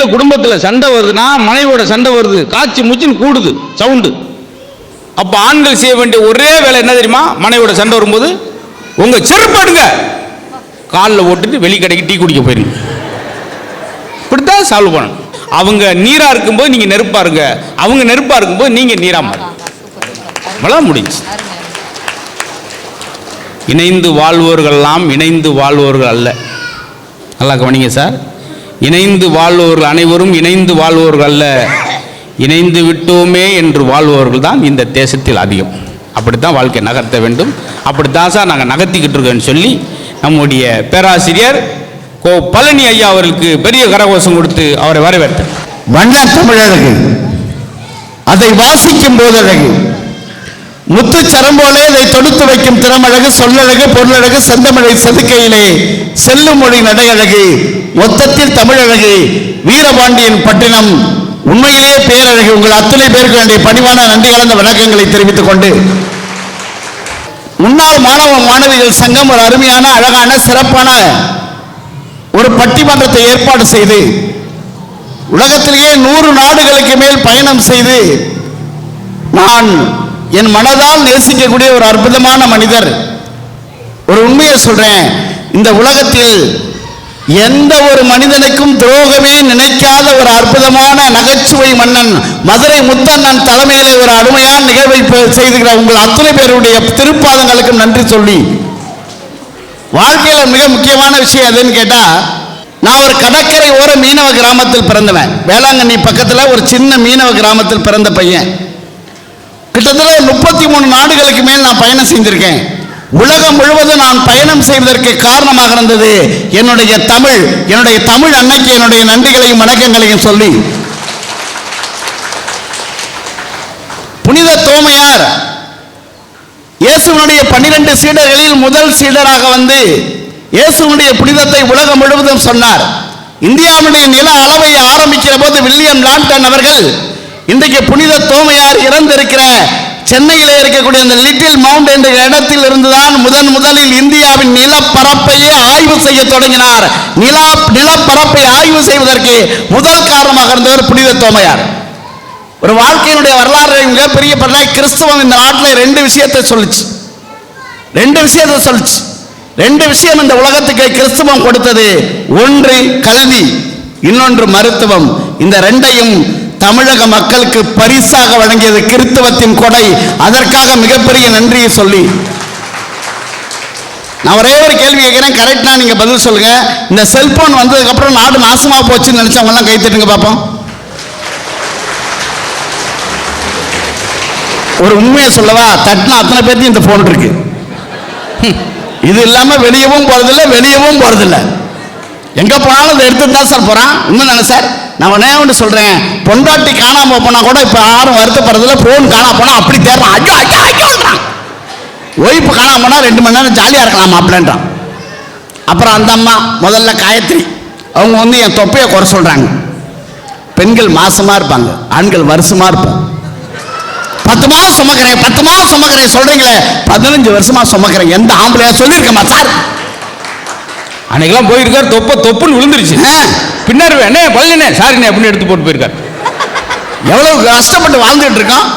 வீட்டில் குடும்பத்தில் சண்டை வருதுன்னா, மனைவியோட சண்டை வருது, காய்ச்சி மூச்சின்னு கூடுது சவுண்டு. அப்போ ஆண்கள் செய்ய வேண்டிய ஒரே வேலை என்ன தெரியுமா? மனைவியோட சண்டை வரும்போது உங்க செருப்படுங்க காலில் ஓட்டுட்டு வெளிக்கடைக்கு டீ குடிக்க போயிருங்க. இப்படித்தான் சால்வ் பண்ணணும். அவங்க நீரா இருக்கும்போது நீங்க நெருப்பா இருங்க, அவங்க நெருப்பா இருக்கும்போது நீங்க நீரா மாறுங்க. முடிஞ்சு. இணைந்து வாழ்வோர்கள்லாம் இணைந்து வாழ்வோர்கள் அல்ல. நல்லா கவனிங்க சார். இணைந்து வாழ்வோர்கள் அனைவரும் இணைந்து வாழ்வோர்கள் அல்ல, இணைந்து விட்டோமே என்று வாழ்வோர்கள் தான் இந்த தேசத்தில் அதிகம். அப்படித்தான் வாழ்க்கை நகர்த்த வேண்டும். அப்படித்தான் சார் நாங்கள் நகர்த்திக்கிட்டு இருக்கோன்னு சொல்லி நம்முடைய பேராசிரியர் கோ பழனி ஐயா அவர்களுக்கு பெரிய கரகோஷம் கொடுத்து அவரை வரவேற்றார். வண்ண தமிழழகு, அதை வாசிக்கும் போது அழகு, முத்துச்சரம் போல இதை தொடுத்து வைக்கும் திறமழகு, சொல்லழகு, பொருளழகு, செந்தமிழை செதுக்கையிலே செல்லும் மொழி நடையழகு, மொத்தத்தில் தமிழழகு, வீரபாண்டியன் பட்டினம் உண்மையிலேயே பேரழகு. உங்கள் அத்தனை பேருக்கு வேண்டிய பணிவான நன்றி கலந்த வணக்கங்களை தெரிவித்துக் கொண்டு, முன்னாள் மாணவ மாணவிகள் சங்கம் ஒரு அருமையான அழகான சிறப்பான ஒரு பட்டிமன்றத்தை ஏற்பாடு செய்து உலகத்திலேயே 100 நாடுகளுக்கு மேல் பயணம் செய்து நான் என் மனதால் நேசிக்கக்கூடிய ஒரு அற்புதமான மனிதர். ஒரு உண்மையை சொல்றேன், இந்த உலகத்தில் எந்த ஒரு மனிதனுக்கும் துரோகமே நினைக்காத ஒரு அற்புதமான நகைச்சுவை மன்னன் மதுரை முத்தண்ணன் தலைமையிலே ஒரு அருமையான நிகழ்வை செய்துகிற உங்கள் அத்தனை பேருடைய திருப்பாதங்களுக்கு நன்றி சொல்லி, வாழ்க்கையில் மிக முக்கியமான விஷயம் எதுன்னு கேட்டா, நான் ஒரு கடற்கரை ஓர மீனவ கிராமத்தில் பிறந்தவன். வேளாங்கண்ணி பக்கத்தில் ஒரு சின்ன மீனவ கிராமத்தில் பிறந்த பையன். கிட்டத்தட்ட 33 நாடுகளுக்கு மேல் நான் பயணம் செய்திருக்கேன். உலகம் முழுவதும் நான் பயணம் செய்வதற்கு காரணமாக இருந்தது என்னுடைய தமிழ். என்னுடைய தமிழ் அன்னைக்கு என்னுடைய நன்றிகளையும் வணக்கங்களையும் சொல்லி, புனித தோமையார் இயேசுவினுடைய 12 சீடர்களில் முதல் சீடராக வந்து இயேசுவினுடைய புனிதத்தை உலகம் முழுவதும் சொன்னார். இந்தியாவுடைய நில அளவை ஆரம்பிக்கிற போது வில்லியம் லாண்டன் அவர்கள் இன்றைக்கு புனித தோமையார் இறந்திருக்கிற சென்னையிலே இருக்கக்கூடிய அந்த லிட்டில் மவுண்ட் என்ற இடத்தில் இருந்துதான் முதலில் இந்தியாவின் நிலப்பரப்பையே ஆய்வு செய்ய தொடங்கினார். நிலப்பரப்பை ஆய்வு செய்வதற்கு முதல் காரணமாக இருந்தவர் புனித தோமையார். ஒரு வாழ்க்கையினுடைய வரலாறு மிகப்பெரிய கிறிஸ்துவம் இந்த நாட்டில் 2 விஷயத்தை சொல்லுச்சு. 2 விஷயம் இந்த உலகத்துக்கு கிறிஸ்துவம் கொடுத்தது. ஒன்று கல்வி, இன்னொன்று மருத்துவம். இந்த 2ஐயும் தமிழக மக்களுக்கு பரிசாக வழங்கியது கிறிஸ்தவத்தின் கொடை. அதற்காக மிகப்பெரிய நன்றியை சொல்லி, நான் ஒரே ஒரு கேள்வி கேட்கிறேன், கரெக்டா நீங்க பதில் சொல்லுங்க. இந்த செல்போன் வந்ததுக்கு அப்புறம் நாடு நாசமா போச்சுன்னு நினைச்சவங்க எல்லாம் கை தட்டுங்க பாப்போம். ஒரு உண்மையை சொல்லவா, தட்டினா அத்தனை பேர்த்தையும் இந்த போன் இருக்கு. இது இல்லாம வெளியவும் போறதில்லை. எங்க போனாலும் இதை எடுத்துட்டு தான் சார் போறான். உண்மை சார். நான் ஒன்று சொல்றேன், பொண்டாட்டி காணாம போனா கூட இப்ப யாரும் வருத்தப்படுறதில்ல. போன் காணாம போனா அப்படி தேடுறான், ஐயோன்றான். ஒய்ஃபு காணாம போனா 2 மணி நேரம் ஜாலியா இருக்கலாம் அப்படின்றான். அப்புறம் அந்த அம்மா முதல்ல காயத்ரி, அவங்க வந்து என் தொப்பையை குறை சொல்றாங்க. பெண்கள் மாசமா இருப்பாங்க, ஆண்கள் வருஷமா இருப்போம். 10 மாதம் சுமக்கிறேன் சொல்றீங்களே, 15 வருஷமா சுமக்கிறேன். எந்த ஆம்பளையா சொல்லியிருக்கமா சார்? அன்னைக்கெல்லாம் போயிருக்காரு, தொப்புன்னு விழுந்துருச்சு. பின்னாடி என்ன பழனே சாரிண்ணே அப்படின்னு எடுத்து போட்டு போயிருக்காரு. எவ்வளவு கஷ்டப்பட்டு வாழ்ந்துட்டு இருக்கோம்.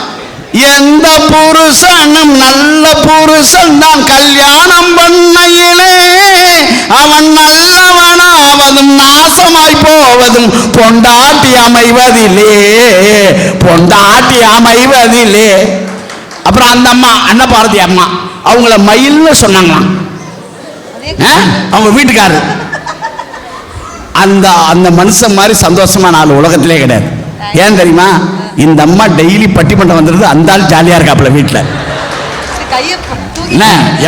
எந்த புருஷனும் நல்ல புருஷன் தான் கல்யாணம் பண்ணையிலே அவன் நல்லவனாவதும் நாசமாய் போவதும் பொண்டாட்டி அமைவதிலே. அப்புறம் அந்த அம்மா அன்னபாரதி அம்மா அவங்கள மயில்னு சொன்னாங்களாம். அவங்க வீட்டுக்காரரு அந்த மனுஷன் மாதிரி சந்தோஷமா நாலு உலகத்திலே கிடையாது. ஏன் தெரியுமா? இந்த அம்மா டெய்லி பட்டிமன்றம் வந்துருது, அந்த ஆள் ஜாலியா இருக்காப்புல வீட்டுல.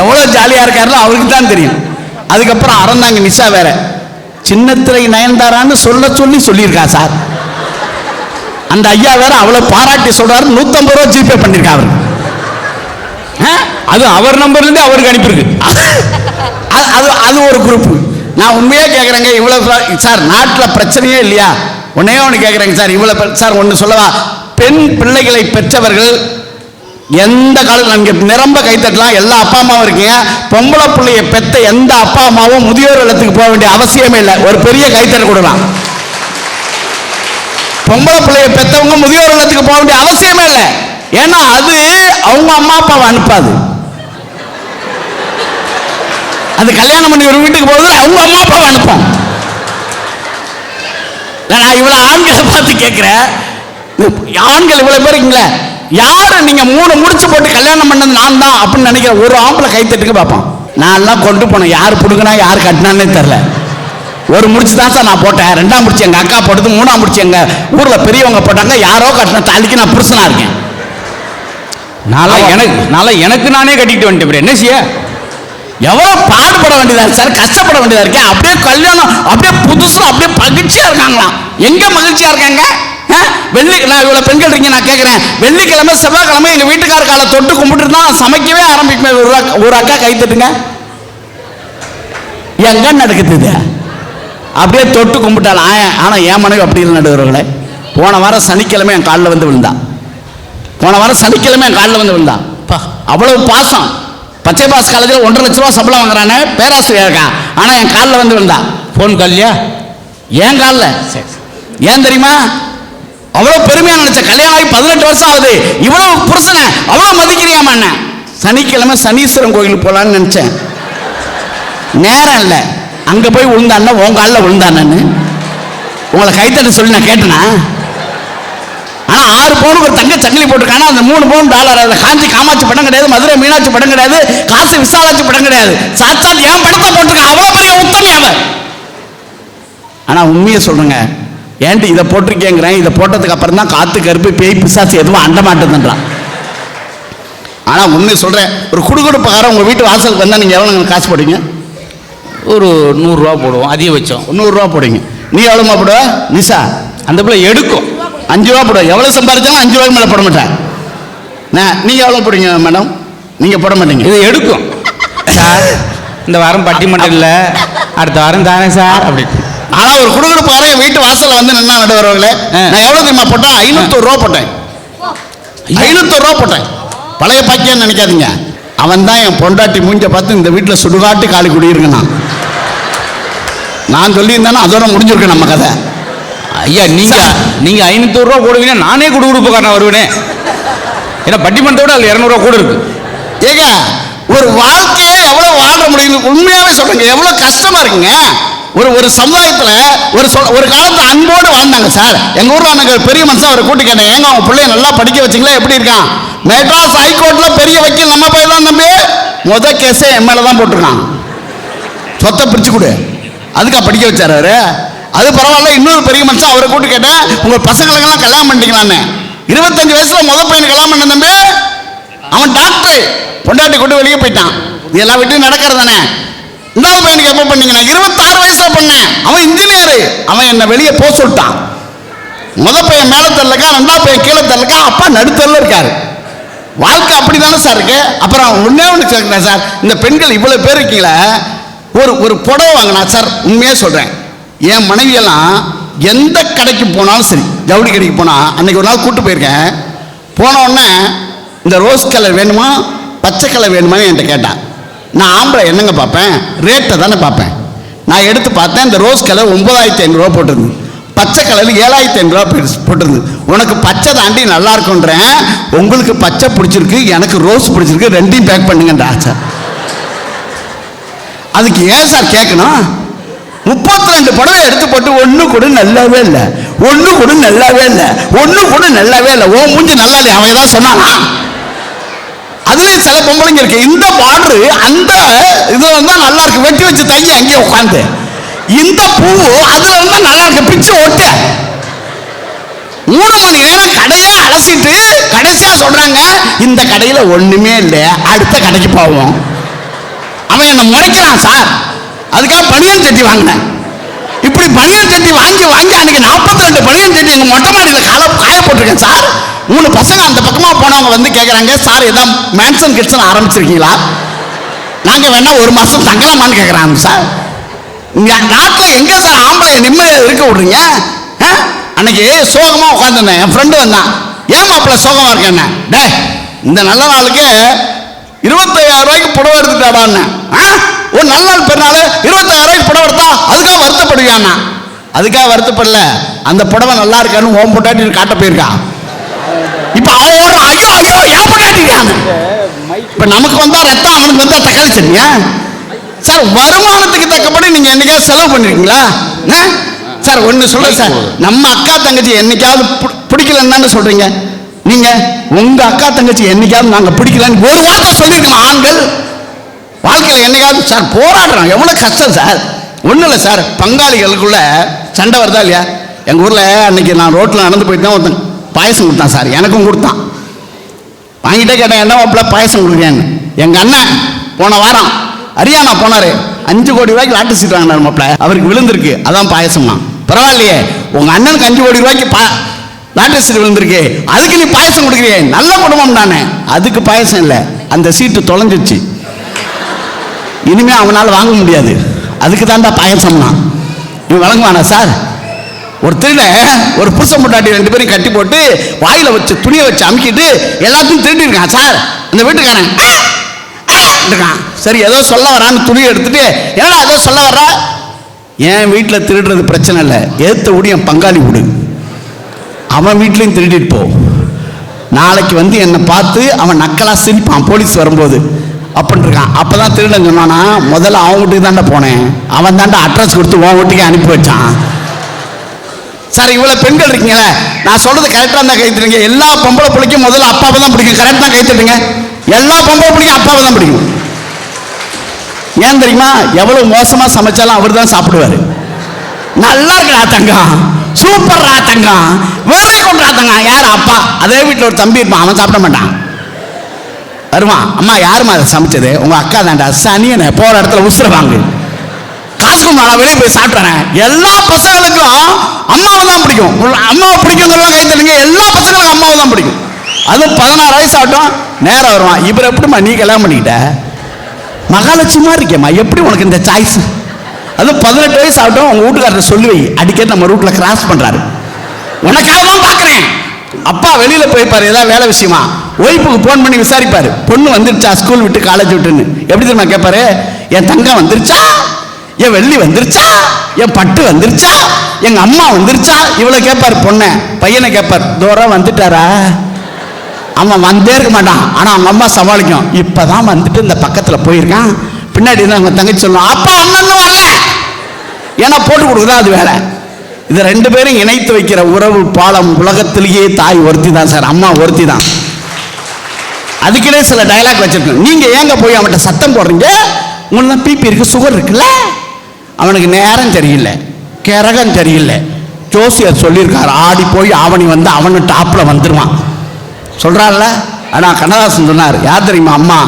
எவ்வளவு ஜாலியா இருக்காருல அவருக்கு தான் தெரியும். அதுக்கப்புறம் அறந்தாங்க நிஷா வேற சின்னத்திரை நயன்தாரான்னு சொல்லியிருக்கா சார். அந்த ஐயா வேற அவ்வளவு பாராட்டி சொல்றாரு. 150 ரூபா ஜிபே பண்ணிருக்கா அவரு. அது அவர் நம்பர்ல இருந்து அவருக்கு அனுப்பியிருக்கு. அது ஒரு குரூப். நான் உண்மையா கேட்குறேங்க, இவ்வளவு சார் நாட்டில் பிரச்சனையே இல்லையா? ஒன்று கேட்குறேங்க சார், இவ்வளவு சார் ஒன்று சொல்லவா? பெண் பிள்ளைகளை பெற்றவர்கள் எந்த காலத்தில் நீங்கள் நிரம்ப கைத்தட்டலாம். எல்லா அப்பா அம்மாவும் இருக்கீங்க. பொம்பளை பிள்ளைய பெற்ற எந்த அப்பா அம்மாவும் முதியோர் இல்லத்துக்கு போக வேண்டிய அவசியமே இல்லை. ஒரு பெரிய கைத்தட்ட கொடுக்கலாம். பொம்பளை பிள்ளைய பெற்றவங்க முதியோர் இல்லத்துக்கு போக வேண்டிய அவசியமே இல்லை. ஏன்னா அது அவங்க அம்மா அப்பாவை அனுப்பாது. அது கல்யாணம் பண்ணி ஒரு வீட்டுக்கு போகுது, அவங்க அம்மா அப்பாவை அனுப்போம். நான் இவ்வளவு ஆண்களை பார்த்து கேட்கிறேன், ஆண்கள் இவ்வளவு பேர் இருக்கீங்களே, யாரு நீங்க 3 முடிச்சு போட்டு கல்யாணம் பண்ணது நான் தான் அப்படின்னு நினைக்கிற ஒரு ஆம்பளை கை தட்டுக்கு பார்ப்போம். நான் எல்லாம் கொண்டு போனேன், யாரு புடுங்கினா யாரு கட்டினானே தெரியல. ஒரு முடிச்சு தான் சார் நான் போட்டேன், 2ஆம் முடிச்சு எங்க அக்கா போட்டது, 3ஆம் முடிச்சு எங்க ஊர்ல பெரியவங்க போட்டாங்க, யாரோ கட்டின தாலிக்கு நான் புருஷனா இருக்கேன். எனக்கு நானே கட்டிட்டு வந்துட்டேன். என்ன செய்ய? எவ்வளவு பாடுபட வேண்டியதா சார், கஷ்டப்பட வேண்டியதா இருக்கேன். அப்படியே கல்யாணம் அப்படியே புதுசுல அப்படியே மகிழ்ச்சியா இருக்காங்களாம். எங்க மகிழ்ச்சியா இருக்காங்க? நான் இவ்வளவு பெண்கள் இருக்கீங்க, நான் கேட்கிறேன், வெள்ளிக்கிழமை செவ்வாய்க்கிழமை எங்க வீட்டுக்கார காலை தொட்டு கும்பிட்டு தான் சமைக்கவே ஆரம்பிக்குமே. ஒரு அக்கா கை தட்டுங்க. எங்க நடக்குது? அப்படியே தொட்டு கும்பிட்டாள். ஆனா என் மனைவி அப்படி இல்லை நடுவர்களே. போன வாரம் சனிக்கிழமை என் காலில் வந்து விழுந்தா. அவ்வளவு பாசம். பச்சை பாஸ் காலேஜில் 1.5 லட்ச ரூபா சம்பளம் வாங்குறானே, பேராசிரியர் இருக்கான். ஆனா என் காலில் வந்து விழுந்தா. போன் காலியா? ஏன் காலில்? ஏன் தெரியுமா? அவ்வளவு பெருமையா நினைச்ச. கல்யாணம் ஆகி 18 வருஷம் ஆகுது, இவ்வளவு புருஷனை அவ்வளவு மதிக்கிறியாமா? சனிக்கிழமை சனீஸ்வரன் கோயிலுக்கு போலான்னு நினைச்சேன். நேரம் இல்லை. அங்க போய் விழுந்தான்னா உன் காலில் விழுந்தானு உங்களை கைத்தட்ட சொல்லி நான் கேட்டேனா? ஆனா 6 பவுனுக்கு ஒரு தங்க சங்கிலி போட்டிருக்கானா, அந்த 3 பவுன் டாலர். அதில் காஞ்சி காமாட்சி படம் கிடையாது, மதுரை மீனாட்சி படம் கிடையாது, காசு விசாலாட்சி படம் கிடையாது. சாட்சாத் என் படத்தை போட்டிருக்கான். அவ்வளவு பெரிய உத்தமி அவன். ஆனா உண்மையை சொல்றேங்க, ஏன்ட்டு இதை போட்டிருக்கேங்கிறேன். இதை போட்டதுக்கு அப்புறம் தான் காத்து கருப்பு பேய் பிசாசு எதுவும் அண்ட மாட்டேன்றான். ஆனா உண்மையை சொல்றேன், ஒரு குடுகுடுப்பக்காரன் உங்க வீட்டு வாசலுக்கு வந்தா நீங்க எவ்வளவு காசு போடுவீங்க? ஒரு 100 ரூபா போடுவோம், அதிகபட்சம் 100 ரூபா போடுவீங்க. நீ எவ்வளவுமா போடுவ நிஷா? அந்த பிள்ளை எடுக்கும் 5 ரூபா போடுவ. எவ்வளவு சம்பாதிச்சாலும் 5 ரூபாய்க்கு மேல போட மாட்டேன். நீங்க எவ்வளவு போடுவீங்க மேடம்? நீங்க போட மாட்டீங்க. இது எடுக்கும் சார். இந்த வாரம் பட்டிமன்றம் இல்லை, அடுத்த வாரம் தானே சார் அப்படி. ஆனா ஒரு குடுகுடுப்பாரன் வீட்டு வாசல்ல வந்து நின்னா நடுவர்களே, நான் எவ்வளவு தெரியுமா போட்டேன்? 500 ரூபா போட்டேன். 500 ரூபா போட்டேன். பழைய பாக்கியான்னு நினைக்காதீங்க. அவன் தான் என் பொண்டாட்டி மூஞ்ச பார்த்து இந்த வீட்டில் சுடுகாட்டு காலி குடியிருக்கேன். நான் சொல்லியிருந்தேன்னா அதோட முடிஞ்சிருக்கேன் நம்ம கதை. ஐயா நீங்க 500 ரூபா போடுவீங்க, நானே குடுகுடுப்புக்காரன் வருவேனே. ஏன்னா பட்டிமன்றத்தோட அதில் 200 ரூபா கூட இருக்கு. ஏங்க ஒரு வாழ்க்கையே எவ்வளவு வாழ முடியும் உண்மையாவே சொல்றேங்க. எவ்வளவு கஷ்டமா இருக்குங்க. ஒரு சமுதாயத்துல ஒரு காலத்துல அன்போடு வாழ்ந்தாங்க சார். எங்க ஊர்ல எனக்கு பெரிய மனுஷன் அவரை கூட்டி கேட்டேன், ஏங்க அவங்க பிள்ளைய நல்லா படிக்க வச்சிங்களா, எப்படி இருக்கான்? மெட்ராஸ் ஹைகோர்ட்ல பெரிய வக்கீல் நம்ம பையன் தான் நம்பி கேஸே என் மேல தான் போட்டிருக்கான். சொத்தை பிரிச்சு கொடு, அதுக்கா படிக்க வச்சாரு அவரு. அது பரவாயில்ல. இன்னொரு பெரிய மனுஷன் அவரை கூட்டி கேட்டேன், உங்க பசங்களுக்கெல்லாம் கல்யாணம் பண்ணிட்டீங்களான்னு. 25 வயசுல பையனுக்கு கல்யாணம் பண்ண தம்பி, அவன் டாக்டர், பொண்டாட்டி கொண்டு வெளியே போயிட்டான். இதெல்லாம் விட்டு நடக்கிறது தானே. 2வது பையனுக்கு எப்போ பண்ணீங்கன்னா 26 வயசுல பண்ணேன். அவன் இன்ஜினியர். அவன் என்ன வெளியே போக சொல்லிட்டான். பையன் மேல தரலக்கா, 2வது பையன் கீழே தரலக்கா, அப்பா நடுத்தரல இருக்காரு. வாழ்க்கை அப்படிதானே சார் இருக்கு. அப்புறம் ஒன்னே ஒன்று கேட்கிறேன் சார், இந்த பெண்கள் இவ்வளவு பேர் இருக்கீங்களே, ஒரு புடவை வாங்கினா சார், உண்மையே சொல்றேன், என் மனைவியெல்லாம் எந்த கடைக்கு போனாலும் சரி, ஜவுளி கடைக்கு போனா, அன்னைக்கு ஒரு நாள் கூட்டு போயிருக்கேன். போன உடனே இந்த ரோஸ் கலர் வேணுமா பச்சை கலர் வேணுமான்னு என்கிட்ட கேட்டான். நான் ஆம்பளை என்னங்க பார்ப்பேன், ரேட்டை தானே பார்ப்பேன். நான் எடுத்து பார்த்தேன், இந்த ரோஸ் கலர் 9500 ரூபா போட்டிருந்து, பச்சை கலர் 7500 ரூபா போட்டிருந்து. உனக்கு பச்சை தாண்டி நல்லா இருக்குன்றேன், உங்களுக்கு பச்சை பிடிச்சிருக்கு, எனக்கு ரோஸ் பிடிச்சிருக்கு, ரெண்டையும் பேக் பண்ணுங்கன்ற ஆச்சா. அதுக்கு ஏன் சார் கேட்கணும்? 32 புடவை எடுத்து போட்டு ஒண்ணு கூட நல்லாவே இல்லை, ஒண்ணு கூட நல்லாவே இல்லை, ஒண்ணு கூட நல்லாவே இல்லை. ஓ மூஞ்சி நல்லா இல்லை, அவன் ஏதாவது சொன்னானா? அதுலயும் சில பொம்பளைங்க இருக்கு, இந்த பார்டரு அந்த இதுல இருந்தா நல்லா இருக்கு, வெட்டி வச்சு தைய அங்கேயே உட்காந்து. இந்த பூ அதுல இருந்தா நல்லா இருக்கு, பிச்சு ஓட்ட. 3 மணி நேரம் கடையா அலசிட்டு கடைசியா சொல்றாங்க, இந்த கடையில ஒண்ணுமே இல்லை, அடுத்த கடைக்கு போவோம். அவன் என்ன முறைக்கிறான் சார். அதுக்காக பனியன் சட்டி வாங்கினேன். இப்படி பனியன் சட்டி வாங்கி அன்னைக்கு 42 பனியன் சட்டி எங்க மொட்டை மாடியில் காய போட்டிருக்கேன் சார். 3 பசங்க அந்த பக்கமா போனவங்க வந்து கேட்கறாங்க, சார் ஏதாவது மேன்சன் கிட்சன் ஆரம்பிச்சிருக்கீங்களா, நாங்க வேணா 1 மாசம் தங்கலாமான்னு கேட்கறாங்க சார். நாட்டில் எங்க சார் ஆம்பளை நிம்மதியாக இருக்க விடுறீங்க? அன்னைக்கு சோகமா உட்காந்துருந்தேன். என் ஃப்ரெண்டு வந்தான், ஏன் மாப்பிள்ள சோகமா இருக்கேன்? டே இந்த நல்ல நாளுக்கு 25000 ரூபாய்க்கு புடவை எடுத்துட்டாடான்னு. ஒரு நல்ல நாள் பெருநாள் 25000 ரூபாய்க்கு புடவை எடுத்தா அதுக்காக வருத்தப்படுவியான்னா? அதுக்காக வருத்தப்படல. அந்த புடவை நல்லா இருக்கான்னு ஓம் பொண்டாட்டி காட்ட போயிருக்கான். இப்ப அவன் ஓடுறான், ஐயோ ஐயோ ஏன் பொண்டாட்டிருக்காங்க. இப்ப நமக்கு வந்தா ரத்தம், அவனுக்கு வந்தா தக்காளி சட்னியா? சார் வருமானத்துக்கு தக்கபடி நீங்க என்னைக்காவது செலவு பண்ணிருக்கீங்களா? சார் ஒண்ணு சொல்றேன் சார், நம்ம அக்கா தங்கச்சி என்னைக்காவது பிடிக்கலன்னு சொல்றீங்க நீங்க. உங்க அக்கா தங்கச்சி என்னைக்காவது நாங்க பிடிக்கலன்னு ஒரு வார்த்தை சொல்லிருக்கோம் ஆண்கள் வாழ்க்கையில் என்னைக்காவது? சார் போராடுறோம், எவ்வளவு கஷ்டம் சார். ஒன்றும் இல்லை சார், பங்காளிகளுக்குள்ள சண்டை வருதா இல்லையா? எங்கள் ஊரில் அன்னைக்கு நான் ரோட்டில் நடந்து போயிட்டு தான் ஒருத்தன் பாயசம் கொடுத்தான் சார். எனக்கும் கொடுத்தான். வாங்கிட்டே கேட்டேன், என்ன மாப்பிள்ள பாயசம் கொடுக்குறேன்னு. எங்கள் அண்ணன் போன வாரம் ஹரியானா போனார், 5 கோடி ரூபாய்க்கு லாட்டரி சீட் வாங்கினார் மாப்பிள்ள. அவருக்கு விழுந்திருக்கு, அதான் பாயசம்மா. பரவாயில்லையே, உங்கள் அண்ணனுக்கு 5 கோடி ரூபாய்க்கு லாட்டரி சீட் விழுந்திருக்கு, அதுக்கு நீ பாயசம் கொடுக்குறியே, நல்ல குடும்பம் தானே. அதுக்கு பாயசம் இல்லை, அந்த சீட்டு தொலைஞ்சிச்சு, இனிமே அவனால் வாங்க முடியாது, அதுக்கு தான்டா பாயசம்னா. இவன் வழங்குவானா சார்? ஒரு திருட ஒரு புருஷன் பொண்டாட்டி 2 பேரும் கட்டி போட்டு வாயில வச்சு துணியை வச்சு அமுக்கிட்டு எல்லாத்தையும் திருடி இருக்கான் சார். அந்த வீட்டுக்காரன் இருக்கான், சரி ஏதோ சொல்ல வரான்னு துணியை எடுத்துட்டு, ஏன்னா ஏதோ சொல்ல வர்ற, என் வீட்டில் திருடுறது பிரச்சனை இல்லை, ஏத்த வீடு என் பங்காளி வீடு, அவன் வீட்லையும் திருடிட்டு போ, நாளைக்கு வந்து என்னை பார்த்து அவன் நக்கலா சிரிப்பான் போலீஸ் வரும்போது அப்படின்னு இருக்கான். அப்பதான் திருடன் சொன்னானா, முதல்ல அவன் வீட்டுக்கு தாண்டா போனேன், அவன் தாண்டா அட்ரஸ் கொடுத்து உன் வீட்டுக்கு அனுப்பி வச்சான். சார் இவ்வளவு பெண்கள் இருக்கீங்களே, நான் சொல்றது கரெக்டா இருந்தா கைத்துறீங்க. எல்லா பொம்பளை பிள்ளைக்கும் முதல்ல அப்பாவை தான் பிடிக்கும், கரெக்டா கைத்துட்டுங்க. எல்லா பொம்பளை பிள்ளைக்கும் அப்பாவை தான் பிடிக்கும். ஏன் தெரியுமா? எவ்வளவு மோசமா சமைச்சாலும் அவர் தான் சாப்பிடுவாரு. நல்லா இருக்கா தங்கம், சூப்பர்ரா தங்கம், வேலை கொண்டா தங்கம். யார்? அப்பா. அதே வீட்டில் ஒரு தம்பி இருப்பான், அவன் சாப்பிட மாட்டான். வருவான், அம்மா யாருமா அதை சமைச்சது? உங்க அக்கா தாண்டா. சனியனை போற இடத்துல உசுர வாங்கு, காசுக்கு நான் வெளியே போய் சாப்பிட்றேன். எல்லா பசங்களுக்கும் அம்மாவை தான் பிடிக்கும். அம்மாவை பிடிக்குங்கிறதெல்லாம் கை தருங்க. எல்லா பசங்களுக்கும் அம்மாவை தான் பிடிக்கும். அதுவும் 16 வயசு ஆகட்டும் நேரம் வருவான். இவர் எப்படிமா நீ கல்யாணம் பண்ணிக்கிட்ட? மகாலட்சுமா இருக்கேம்மா, எப்படி உனக்கு இந்த சாய்ஸ்? அதுவும் 18 வயசு ஆகட்டும் உங்க வீட்டுக்காரர் சொல்லி வை, அடிக்கடி நம்ம ரூட்ல கிராஸ் பண்றாரு, உனக்காக தான் பாக்குறேன். அப்பா வெளியில போய்ப்பாரு ஏதாவது வேலை விஷயமா, ஒய்ஃபுக்கு போன் பண்ணி விசாரிப்பாரு, பொண்ணு வந்துருச்சா ஸ்கூல் விட்டு காலேஜ் விட்டுன்னு. எப்படி தெரியுமா கேட்பாரு? என் தங்கம் வந்துருச்சா, என் வெள்ளி வந்துருச்சா, என் பட்டு வந்துருச்சா, எங்க அம்மா வந்துருச்சா, இவ்வளவு கேட்பாரு. பொண்ணை பையனை கேட்பார், தூரம் வந்துட்டாரா? அவன் வந்தே இருக்க மாட்டான், ஆனா அவங்க அம்மா சமாளிக்கும். இப்பதான் வந்துட்டு இந்த பக்கத்துல போயிருக்கான், பின்னாடி அவங்க தங்கச்சி சொல்லுவான், அப்பா அண்ணன் வரல, ஏன்னா போட்டு கொடுக்குதா அது வேலை. இது 2 பேரும் இணைத்து வைக்கிற உறவு பாலம் உலகத்திலேயே தாய் ஒருத்தி தான் சார், அம்மா ஒருத்தி தான். அதுக்கிடையே சில டயலாக் வச்சிருக்கோம். நீங்க ஏங்க போய் அவன்கிட்ட சத்தம் போடுறீங்க? உங்களுக்கு பிபி இருக்கு, சுகர் இருக்குல்ல. அவனுக்கு நேரம் சரியில்லை, கிரகம் சரியில்லை, ஜோசியர் சொல்லியிருக்காரு, ஆடி போய் ஆவணி வந்து அவனு டாப்ல வந்துருவான் சொல்றாருல. ஆனா கண்ணதாசன் சொன்னார், யார் தெரியுமா? அம்மா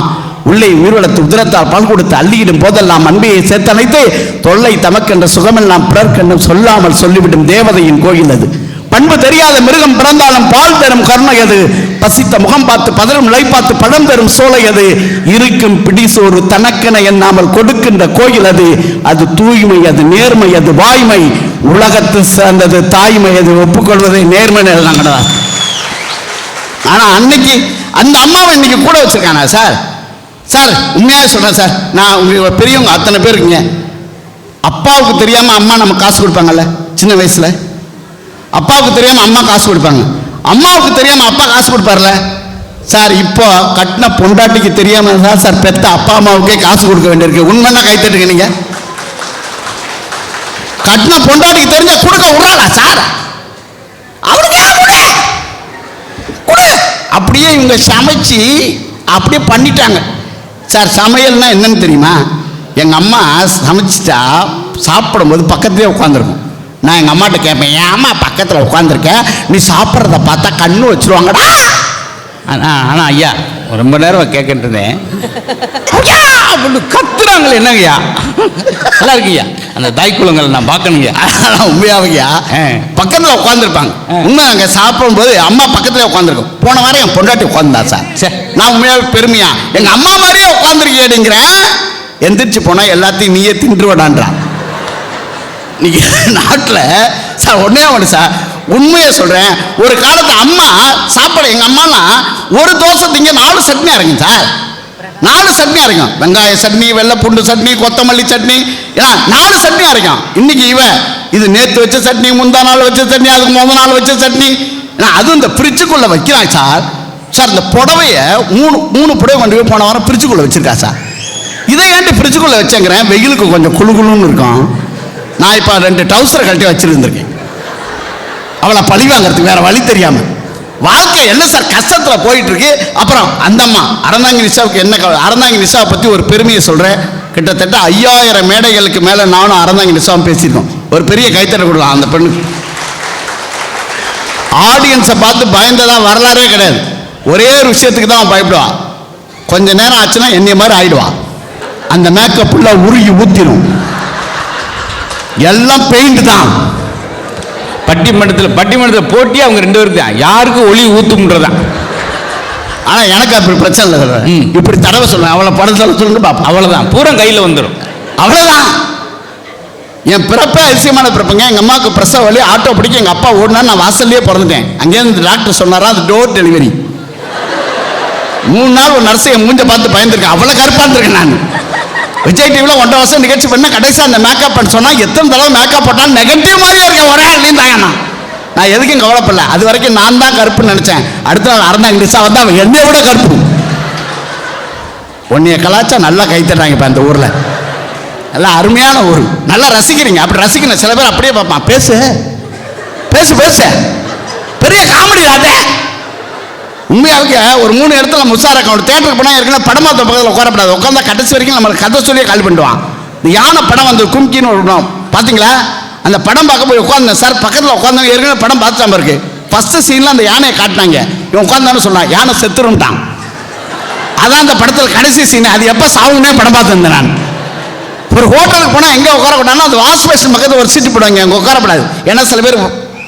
உள்ளே உயிர் வளர்த்து உதிரத்தால் பால் கொடுத்து அள்ளியிடும் போதெல்லாம் அன்பையை சேர்த்தனைத்து தொல்லை தமக்கென்ற சுகமெல்லாம் பிறர்க்கென்று சொல்லாமல் சொல்லிவிடும் தேவதையின் கோயில் அது. பண்பு தெரியாத மிருகம் பிறந்தாலும் பால் தரும் கருணை அது, பசித்த முகம் பார்த்து பதரும் லை பார்த்து பழம் தரும் சோலை அது, இருக்கும் பிடிசோறு தனக்கென எண்ணாமல் கொடுக்கின்ற கோயில் அது. அது தூய்மை, அது நேர்மை, அது வாய்மை, உலகத்து சேர்ந்தது தாய்மை, அது ஒப்புக்கொள்வதை நேர்மை நாங்கடா. ஆனா அன்னைக்கு அந்த அம்மாவை இன்னைக்கு கூட வச்சிருக்கானா சார்? சார் உண்மையாக சொல்றேன் சார், நான் உங்களுக்கு பெரியவங்க அத்தனை பேர் இருக்கீங்க, அப்பாவுக்கு தெரியாம அம்மா நம்ம காசு கொடுப்பாங்கல்ல சின்ன வயசுல, அப்பாவுக்கு தெரியாம அம்மா காசு கொடுப்பாங்க, அம்மாவுக்கு தெரியாம அப்பா காசு கொடுப்பார்ல சார். இப்போ கட்டின பொண்டாட்டிக்கு தெரியாம தான் சார் பெத்த அப்பா அம்மாவுக்கே காசு கொடுக்க வேண்டியிருக்கு. உண்மைன்னா கை தட்டுங்க நீங்க. கட்டின பொண்டாட்டிக்கு தெரிஞ்சா கொடுக்க விடுறாளா சார்? அவருக்கு கொடு. அப்படியே இவங்க சமைச்சு அப்படியே பண்ணிட்டாங்க சார். சமையல்னா என்னன்னு தெரியுமா? எங்க அம்மா சமைச்சிட்டா சாப்பிடும்போது பக்கத்துலேயே உட்காந்துருக்கும். நான் எங்கள் அம்மாட்ட கேட்பேன், என் அம்மா பக்கத்தில் உட்காந்துருக்கேன், நீ சாப்பிட்றத பார்த்தா கண்ணு வச்சிருவாங்கடா. ஆனால் ஐயா ரொம்ப நேரம் கேட்கின்றேன், கத்துறாங்களே என்னங்கய்யா? நல்லா இருக்குய்யா அந்த தாய்க்குளங்கள் நான் பார்க்கணுங்கய்யா. உண்மையாவையா பக்கத்தில் உட்காந்துருப்பாங்க. உண்மை அங்கே சாப்பிடும்போது அம்மா பக்கத்தில் உட்காந்துருக்கும். போன வாரம் என் பொண்டாட்டி உட்காந்துதான் சார். நான் உண்மையாவே பெருமையா எங்கள் அம்மா மாதிரியே உட்காந்துருக்கேங்கிறேன். எந்திரிச்சு போனால் எல்லாத்தையும் நீயே தின்றுவடான்றான். இன்னைக்கு நாட்டில் சார் ஒன்னே ஒன்று சார், உண்மையை சொல்கிறேன், ஒரு காலத்து அம்மா சாப்பாடு எங்கள் அம்மாலாம் ஒரு தோசை திங்க 4 சட்னி இறங்கும் சார். 4 சட்னி அரைக்கும். வெங்காய சட்னி, வெள்ளை பூண்டு சட்னி, கொத்தமல்லி சட்னி, 4 சட்னி அரைக்கும். இன்னைக்கு இவன் இது நேற்று வச்ச சட்னி, முந்தா நாள் வச்ச சட்னி, அதுக்கு முத நாள் வச்ச சட்னி, அதுவும் இந்த ஃப்ரிட்ஜுக்குள்ள வைக்கிறான் சார். சார் இந்த புடவைய 3 புடவை கொண்டு போய் போன வாரம் ஃப்ரிட்ஜுக்குள்ள வச்சிருக்கா சார். இதை ஏன்ட்டு ஃப்ரிட்ஜுக்குள்ள வச்சேங்கிறேன், வெயிலுக்கு கொஞ்சம் குளுகுளுன்னு இருக்கும். நான் இப்போ 2 டவுசரை கழட்டி வச்சிருந்திருக்கேன் அவளை பழி வாங்கிறதுக்கு, வேற வழி தெரியாம. வாழ்க்கை என்ன சார் கஷ்டத்துல போயிட்டு இருக்கு. அப்புறம் அந்த அம்மா அறந்தாங்கி நிஷாவுக்கு என்ன அறந்தாங்கி நிஷாவை பத்தி ஒரு பெருமையை சொல்றேன். கிட்டத்தட்ட 5000 மேடைகளுக்கு மேல நானும் அறந்தாங்கி நிஷாவும் பேசியிருக்கோம். ஒரு பெரிய கைத்தட்டை கொடுக்கலாம் அந்த பெண்ணுக்கு. ஆடியன்ஸை பார்த்து பயந்ததா வரலாறே கிடையாது. ஒரே ஒரு விஷயத்துக்கு தான் அவன் பயப்படுவா. கொஞ்ச நேரம் ஆச்சுன்னா என்னைய மாதிரி ஆயிடுவா. அந்த மேக்கப் ஃபுல்லா உருகி ஊத்திடும். எல்லாம் பெயிண்ட் தான். பட்டிமன்றத்தில் போட்டி அவங்க 2 பேருக்கு தான், யாருக்கு ஒளி ஊத்தும்ன்றதான். ஆனா எனக்கு அப்படி பிரச்சனை இல்லை. இப்படி தடவை சொல்லுவேன், அவளை படத்தில் சொல்லுங்க பாப்பா. அவ்வளவுதான், பூரா கையில் வந்துடும். அவ்வளவுதான். என் பிறப்பே அதிசயமான பிறப்புங்க. எங்க அம்மாவுக்கு பிரசவ வலி, ஆட்டோ பிடிக்க எங்க அப்பா ஓடினா நான் வாசல்லையே பிறந்துட்டேன். அங்கேருந்து டாக்டர் சொன்னாரா அது டோர் டெலிவரி. 3 நாள் ஒரு நர்ஸை என் மூஞ்ச பார்த்து பயந்துருக்கேன். அவ்வளவு கருப்பா இருந்திருக்கேன் நான். விஜய் டிவியில் 1.5 வருஷம் நிகழ்ச்சி பண்ண கடைசி அந்த மேக்கப் பண்ண சொன்னா எத்தனை தடவை மேக்கப் போட்டாலும் நெகட்டிவ் மாதிரியே இருக்கேன். ஒரே ஆள்லையும் தாங்க நான் எதுக்கும் கவலைப்படல. அது வரைக்கும் நான் தான் கருப்புன்னு நினைச்சேன். அடுத்த நாள் அறந்தாங்க நிஷா வந்து அவன் என்னைய விட கருப்பு. உன்னைய கலாச்சா நல்லா கைத்தட்டாங்க இப்போ அந்த ஊர்ல. நல்லா அருமையான ஊர், நல்லா ரசிக்கிறீங்க. அப்படி ரசிக்கணும். சில பேர் அப்படியே பார்ப்பான், பேசு பேசு பேசு, பெரிய காமெடி அதே. உண்மையாவுக்கு ஒரு 3 இடத்துல முசாரக்கம் ஒரு தேட்டருக்கு போனால் ஏற்கனவே படம் பார்த்த பக்கத்தில் உட்காரப்படாது. உட்காந்தா கடைசி வரைக்கும் நம்மளுக்கு கதை சொல்லியே கால் பண்ணுவான். இந்த யானை படம் வந்து கும்கின்னு ஒரு படம் பார்த்தீங்களா? அந்த படம் பார்க்க போய் உட்காந்தேன் சார். பக்கத்தில் உட்காந்து ஏற்கனவே படம் பார்த்துட்டாம இருக்கு. ஃபர்ஸ்ட் சீனில் அந்த யானையை காட்டினாங்க. இவன் உட்காந்தான்னு சொன்னான், யானை செத்துருன்ட்டான். அதான் அந்த படத்தில் கடைசி சீன். அது எப்போ சாவுன்னே படம் பார்த்துருந்தேன் நான். ஒரு ஹோட்டலுக்கு போனால் எங்கே உட்காரக்கூடாதுன்னா அந்த வாஷ் பேஷன் பக்கத்தில் ஒரு சீட்டு போடுவாங்க, அங்கே உட்காரப்படாது. ஏன்னா சில பேர்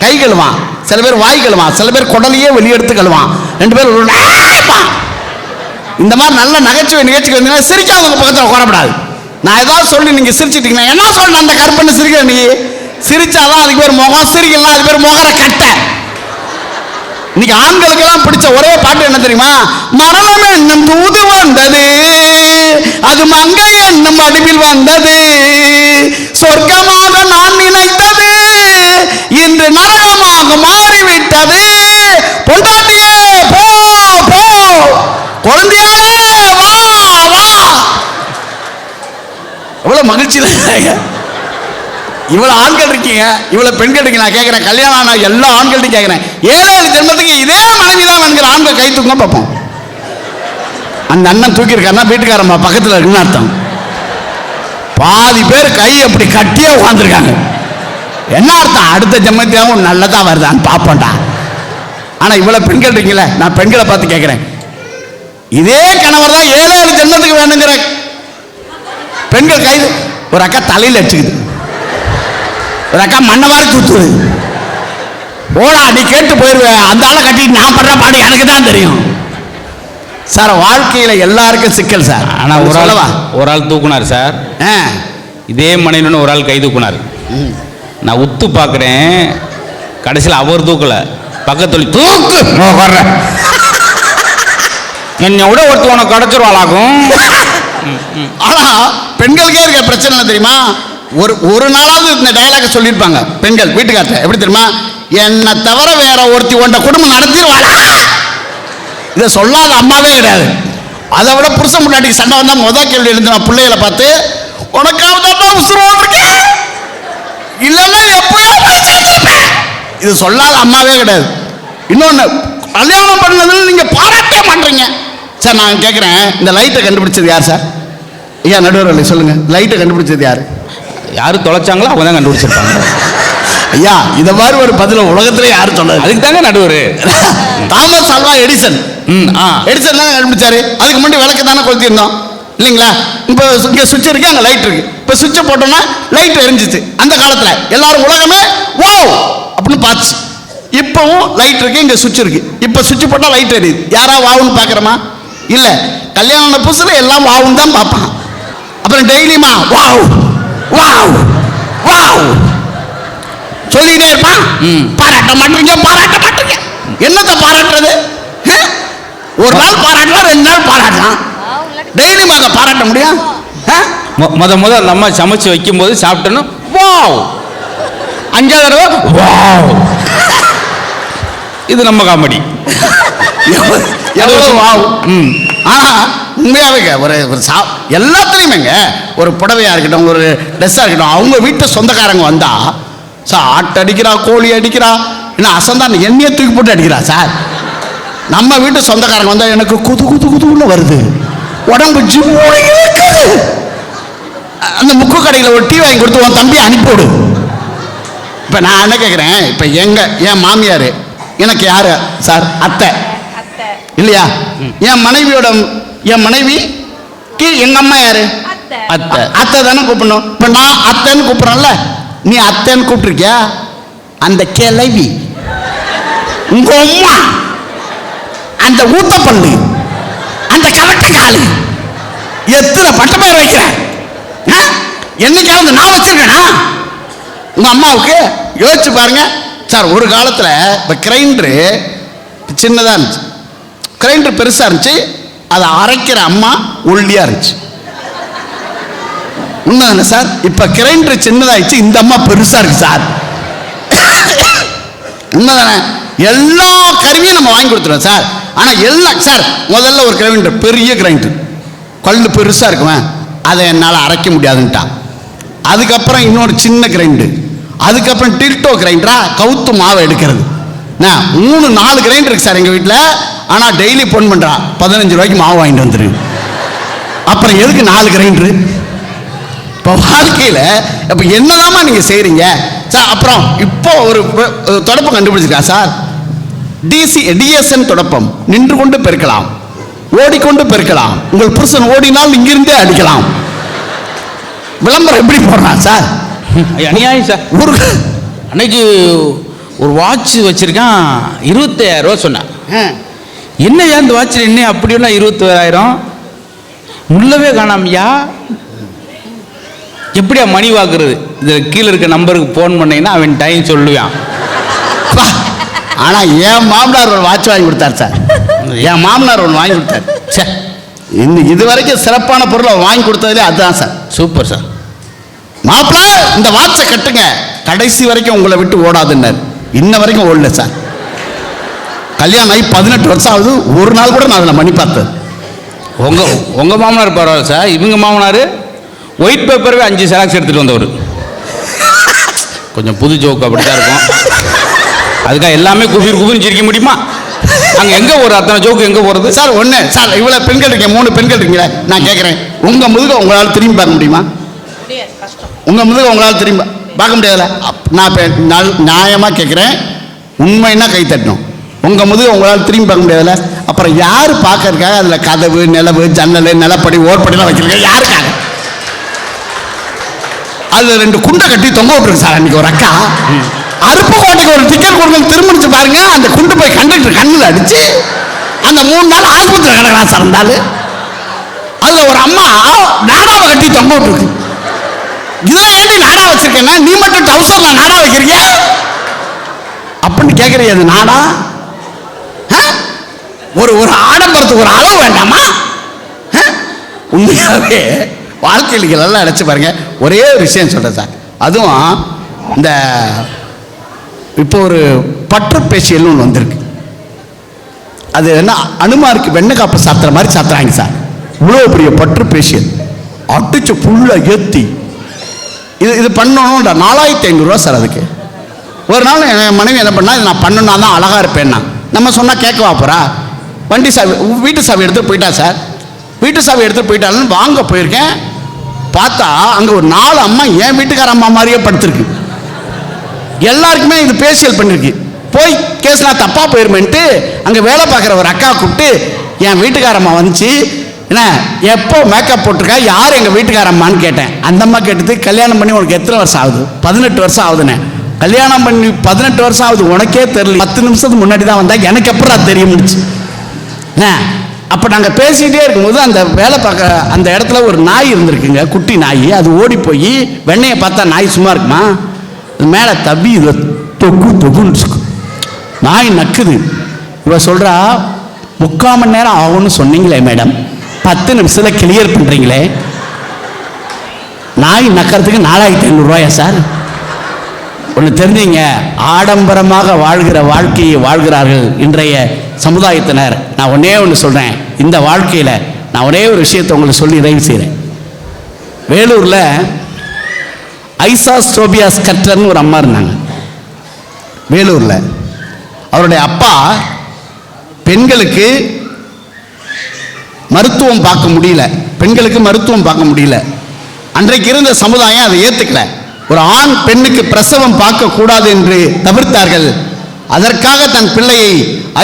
கை கழுவான், சில பேர் வாய் கழுவான், சில பேர் குடலையே வெளியெடுத்து கழுவான், 2 பேர் இந்த மாதிரி நல்ல நகைச்சுவை நிகழ்ச்சிக்கு வந்தீங்கன்னா சிரிக்காதவங்க பக்கத்தில் உட்காரப்படாது. நான் ஏதாவது சொல்லி நீங்க சிரிச்சிட்டீங்கன்னா என்ன சொல்லணும், அந்த கற்பனை சிரிக்கிற நீ சிரிச்சாதான் அதுக்கு பேர் முகம், சிரிக்கலாம் அதுக்கு பேர் முகர கட்ட. இன்னைக்கு ஆண்களுக்கெல்லாம் பிடிச்ச ஒரே பாட்டு என்ன தெரியுமா? மரணம் என்னும் தூது வந்தது, அது மங்கை என்னும் அடிவில் வந்தது, சொர்க்கமாக நான் நினைத்தது இன்று நரகமாக மாறிவிட்டது, பொண்டாட்டியே போ போ, குழந்தையாலே வா வா. எவ்வளவு மகிழ்ச்சியில இவ்வளவு ஆண்கள் இருக்கீங்க, இவ்வளவு பெண்கள் இருக்கீங்க. நான் கேட்கிறேன், கல்யாணம் ஆன எல்லா ஆண்கள்ட்டையும் கேட்கிறேன், 7 ஜென்மத்துக்கு இதே மனைவிதான் என்கிற ஆண்கள் கை தூங்க பார்ப்போம். அந்த அண்ணன் தூக்கி இருக்காருன்னா வீட்டுக்காரம்மா பக்கத்தில் இருக்குன்னு அர்த்தம். பாதி பேர் கை அப்படி கட்டியே உட்காந்துருக்காங்க. என்ன அர்த்தம்? அடுத்த ஜென்மத்தியாவும் நல்லதா வருதான்னு பார்ப்போம்டா. ஆனா இவ்வளவு பெண்கள் இருக்கீங்களே, நான் பெண்களை பார்த்து கேட்கிறேன், இதே கணவர் தான் 7 ஜென்மத்துக்கு வேணுங்கிற பெண்கள் கை. ஒரு அக்கா தலையில் அடிச்சுக்குது, ஒரு அக்கா மண்ணவாரி தூத்துது. ஓடா நீ கேட்டு போயிருவேன், அந்த ஆளை கட்டிட்டு நான் பண்ற பாடு எனக்கு தான் தெரியும். சார் வாழ்க்கையில எல்லாருக்கும் சிக்கல் சார். ஆனா ஒரு ஆள் தூக்குனார் சார். இதே மனைவின்னு ஒரு ஆள் கை தூக்குனார். நான் உத்து பார்க்குறேன், கடைசியில் அவர் தூக்கல, பக்கத்துல தூக்கு வர்ற என்னை விட ஒருத்தவனை கிடைச்சிருவாளாகும். ஆனா பெண்களுக்கே இருக்க பிரச்சனை என்ன தெரியுமா? ஒரு நாளாவது இந்த டயலாக சொல்லியிருப்பாங்க பெண்கள் வீட்டுக்காரத்தை. எப்படி தெரியுமா? என்னை தவிர வேற ஒருத்தி ஒன்றை குடும்பம் நடத்திடுவாளா? இதை சொல்லாத அம்மாவே கிடையாது. அதை விட புருஷன் முன்னாடி சண்டை வந்தா முதல் கேள்வி எழுந்து நான் பிள்ளைகளை பார்த்து, உனக்காவது உசுரோடு இருக்கேன் இல்லைன்னா எப்பயோ. இது சொல்லாத அம்மாவே கிடையாது. இன்னொன்னு, கல்யாணம் பண்ணதுல நீங்க பாராட்டே பண்றீங்க சார். நான் கேட்கிறேன், இந்த லைட்டை கண்டுபிடிச்சது யார் சார்? ஐயா நடுவர்களே சொல்லுங்க, லைட்டை கண்டுபிடிச்சது யாரு? யாரு தொலைச்சாங்களோ அவங்க தான் கண்டுபிடிச்சிருப்பாங்க. ஐயா இத மாதிரி ஒரு பதில உலகத்திலே யாரும் சொன்னது? அதுக்கு தாங்க நடுவர் தாமஸ் ஆல்வா எடிசன். எடிசன் தான் கண்டுபிடிச்சாரு. அதுக்கு முன்னாடி விளக்கு தானே கொளுத்திருந்தோம் இல்லைங்களா? இப்போ இங்கே சுவிட்ச் இருக்கு, அங்கே லைட் இருக்கு. இப்போ சுவிட்சை போட்டோம்னா லைட் எரிஞ்சிச்சு. அந்த காலத்தில் எல்லாரும் உலகமே வாவ் அப்படின்னு பார்த்துச்சு. இப்பவும் லைட் இருக்கு, இங்கே சுவிட்ச் இருக்கு. இப்போ சுவிட்ச் போட்டால் லைட் எரியுது. யாரா வாவுன்னு பார்க்குறோமா? இல்லை. கல்யாண புதுசில் எல்லாம் வாவுன்னு தான் பார்ப்பான். அப்புறம் டெய்லியுமா வாவ் வாவ் வாவ் சொல்லிக்கிட்டே இருப்பான். பாராட்ட மாட்டீங்க, பாராட்ட மாட்டீங்க. என்னத்தை பாராட்டுறது? ஒரு நாள் பாராட்டலாம், 2 நாள் பாராட்டலாம். டெய்லி அதை பாராட்ட முடியும்? முத அந்த அம்மா சமைச்சு வைக்கும்போது சாப்பிட்டோன்னு வாவ், 5வது தடவை வாவ். இது நம்ம காமெடி. எவ்வளவு வாவ். ஆனா உண்மையாவே ஒரு எல்லாத்துலேயுமேங்க, ஒரு புடவையா இருக்கட்டும், ஒரு ட்ரெஸ்ஸாக இருக்கட்டும், அவங்க வீட்டு சொந்தக்காரங்க வந்தா சார் ஆட்டு அடிக்கிறா, கோழி அடிக்கிறா, என்ன அசந்தான் எண்ணெயை தூக்கி போட்டு அடிக்கிறா சார். நம்ம வீட்டு சொந்தக்காரங்க வந்தா எனக்கு குது குது குதுன்னு வருது, உடம்பு ஜிம்மு இருக்குது. அந்த முக்கு கடையில் ஒரு டீ வாங்கி கொடுத்து உன் தம்பியை அனுப்பிவிடு. இப்போ நான் என்ன கேட்குறேன், இப்போ என் மாமியார் எனக்கு யாரு சார்? அத்தை இல்லையா? என் மனைவிக்கு எங்க அம்மா யாரு? அத்தை. அத்தை தானே கூப்பிடணும். இப்ப நான் அத்தைன்னு கூப்பிடுறேன்ல, நீ அத்தைன்னு கூப்பிட்டுருக்கியா? அந்த கிளவி உங்க அம்மா, அந்த ஊத்தப்பள்ளு, அந்த கவட்டக்காலு, எத்தனை பட்ட பேர் வைக்கிறேன்? என்னைக்காவது நான் வச்சிருக்கேனா உங்க அம்மாவுக்கு? யோசிச்சு பாருங்க சார். ஒரு காலத்துல இப்ப கிரைண்டரு சின்னதா இருந்துச்சு, கிரைண்டர் பெருசா இருந்துச்சு, அதை அரைக்கிற அம்மா ஒல்லியா இருந்துச்சு. உண்மைதானே சார்? இப்ப கிரைண்டர் சின்னதாயிடுச்சு, இந்த அம்மா பெருசா இருக்கு சார். உண்மைதானே? எல்லா கருவியும் நம்ம வாங்கி கொடுத்துருவோம் சார். ஆனா எல்லாம் சார், முதல்ல ஒரு கிரைண்டர், பெரிய கிரைண்டர், கல்லு பெருசா இருக்குவேன், அதை என்னால் அரைக்க முடியாதுன்ட்டான். அதுக்கப்புறம் இன்னொரு சின்ன கிரைண்டர், அதுக்கப்புறம் டில்டோ கிரைண்டரா கவுத்து மாவை எடுக்கிறது. 3-4 கிரைண்டர் இருக்கு சார் எங்க வீட்டில். ஆனா டெய்லி போன் பண்றா, 15 ரூபாய்க்கு மாவு வாங்கிட்டு வந்துரு. அப்புறம் எதுக்கு 4 கிரைண்டரு? இப்போ வாழ்க்கையில இப்ப என்னதாமா நீங்க செய்றீங்க சார்? அப்புறம் இப்போ ஒரு தொடப்பம் கண்டுபிடிச்சிருக்கா சார், டிஎஸ்என் தொடப்பம். நின்று கொண்டு பெருக்கலாம், ஓடிக்கொண்டு பெருக்கலாம், உங்கள் புருஷன் ஓடினால் இங்கிருந்தே அடிக்கலாம். விளம்பரம் எப்படி போடுறான் சார்? அநியாயம் சார். அன்னைக்கு ஒரு வாட்ச் வச்சிருக்கான், 25,000 ரூபா சொன்னான். என்னையா இந்த வாட்சில் என்ன அப்படின்னா 21,000 உள்ளவே காணாமையா? எப்படியா மணி வாக்குறது? இது கீழே இருக்க நம்பருக்கு ஃபோன் பண்ணீங்கன்னா அவன் டைம் சொல்லுவான். ஆனா என் மாமனார் ஒரு வாட்ச் வாங்கி கொடுத்தார் சார். என் மாமனார் ஒன்று வாங்கி கொடுத்தார் சார். இது வரைக்கும் சிறப்பான பொருள் அவர் வாங்கி கொடுத்ததுலே அதுதான் சார். Super sir. மாப்பிள்ள இந்த வாட்சை கட்டுங்க, கடைசி வரைக்கும் உங்களை விட்டு ஓடாதுன்னார். இன்ன வரைக்கும் ஓடல சார். கல்யாணம் ஆகி 18 வருஷம் ஆகுது, ஒரு நாள் கூட நான் அதில் மணி பார்த்தது. உங்க மாமனார் பரவாயில்ல சார். இவங்க மாமனார் ஒயிட் பேப்பரவே 5 செராக்ஸ் எடுத்துட்டு வந்தவர். கொஞ்சம் புது ஜோக்கு அப்படித்தான் இருக்கும். அதுக்காக எல்லாமே குபின்னு சிரிக்க முடியுமா? அங்க எங்க ஒரு அத்தனை ஜோக்கு எங்க போறது சார்? ஒண்ணு சார், இவ்வளவு பெண்கள் இருக்கீங்க, 3 பெண்கள் இருக்கீங்களா, நான் கேட்கிறேன், உங்க முதுக உங்களால் திரும்பி பார்க்க முடியுமா? உங்க முதுக உங்களால் திரும்பி பார்க்க முடியாதுல்ல? நான் நியாயமா கேட்கிறேன், உண்மைன்னா கை தட்டணும். உங்க முதுக உங்களால் திரும்பி பார்க்க முடியாதுல்ல? அப்புறம் யாரு பார்க்கறதுக்காக அதுல கதவு, நிலவு, ஜன்னல், நிலப்படி, ஓர்படிலாம் வச்சிருக்காங்க? யாருக்காக? அதுல 2 குண்டை கட்டி தொங்க விட்டுருக்கு சார். அன்னைக்கு ஒரு அக்கா அருப்புக்கோட்டைக்கு ஒரு டிக்கெட் கொடுங்க திரும்பிச்சு பாருங்க, அந்த குண்டு போய் கண்டக்டர் கண்ணில் அடிச்சு அந்த 3 நாள் ஆஸ்பத்திரி கிடக்கலாம் சார். இருந்தாலும் அதுல ஒரு அம்மா நாடாவை கட்டி தொங்க விட்டுருக்கு. இதான் ஏண்டி நாடா வச்சிருக்கேன்னா, நீ மட்டும் ட்ரௌசர்ல நாடா வைக்கிறீங்க அப்படின்னு கேட்கறீங்க. அது நாடா? ஒரு ஆடம்பரத்துக்கு ஒரு அளவு வேண்டாமா? உண்மையாவே வாழ்க்கையில் எல்லாம் அடைச்சு பாருங்க. ஒரே ஒரு விஷயம் சொல்றேன் சார், அதுவும் இந்த இப்போ ஒரு பற்று பேசியல்னு ஒன்று வந்திருக்கு. அது என்ன, அனுமாருக்கு வெண்ணெய் காப்பு சாத்துற மாதிரி சாத்துறாங்க சார். இவ்வளோ பெரிய பற்று பேசியல் அடிச்சு புள்ள ஏற்றி இது பண்ணணும். 4,500 ரூபா சார். அதுக்கு ஒரு நாள் என் மனைவி என்ன பண்ணா, இது நான் பண்ணணும்னா தான் அழகா இருப்பேன்னா. நம்ம சொன்னால் கேட்கவா போறா? வண்டி சாவி, வீட்டு சாவி எடுத்துகிட்டு போயிட்டா சார். வீட்டு சாவி எடுத்துகிட்டு போயிட்டாலும் வாங்க போயிருக்கேன், பார்த்தா அங்கே ஒரு 4 அம்மா என் வீட்டுக்கார அம்மா மாதிரியே படுத்திருக்கு. எல்லாருக்குமே இது பேசியல் பண்ணிருக்கு. போய் கேஸ்லாம் தப்பா போயிருமேன்ட்டு அங்கே வேலை பார்க்குற ஒரு அக்கா கூப்பிட்டு, என் வீட்டுக்காரம்மா வந்துச்சு, என்ன எப்போ மேக்கப் போட்டிருக்கா, யார் எங்கள் வீட்டுக்காரம்மான்னு கேட்டேன். அந்த அம்மா கேட்டது, கல்யாணம் பண்ணி உனக்கு எத்தனை வருஷம் ஆகுது? 18 வருஷம் ஆகுதுண்ணே. கல்யாணம் பண்ணி 18 வருஷம் ஆகுது, உனக்கே தெரியல. 10 நிமிஷத்துக்கு முன்னாடி தான் வந்தா, எனக்கு எப்படா தெரிய முடிச்சு? அப்போ நாங்கள் பேசிகிட்டே இருக்கும்போது அந்த வேலை பார்க்க அந்த இடத்துல ஒரு நாய் இருந்திருக்குங்க, குட்டி நாய். அது ஓடி போய் வெண்ணையை பார்த்தா நாய் சும்மா இருக்குமா? மேலே தப்பி தொகு தொகுன்னு நாய் நக்குது. இவ சொல்கிறா, 3/4 மணி நேரம் ஆகும்னு சொன்னீங்களே மேடம், 10 நிமிஷத்தில் கிளியர் பண்ணுறீங்களே. நாய் நக்கறதுக்கு 4500 ரூபாயா சார்? ஒன்று தெரிஞ்சுங்க, ஆடம்பரமாக வாழ்கிற வாழ்க்கையை வாழ்கிறார்கள் இன்றைய சமுதாயத்தினர். நான் ஒன்று சொல்கிறேன், இந்த வாழ்க்கையில் நான் ஒரே ஒரு விஷயத்தை உங்களுக்கு சொல்லி நிறைவு செய்கிறேன். வேலூரில் ஐசா ஸ்டோபியாஸ் கட்டர்னு ஒரு அம்மா இருந்தாங்க. வேலூரில் அவருடைய அப்பா பெண்களுக்கு மருத்துவம் பார்க்க முடியல. அன்றைக்கு இருந்த சமுதாயம் அதை ஏற்றுக்கல. ஒரு ஆண் பெண்ணுக்கு பிரசவம் பார்க்கக்கூடாது என்று தவிர்த்தார்கள். அதற்காக தன் பிள்ளையை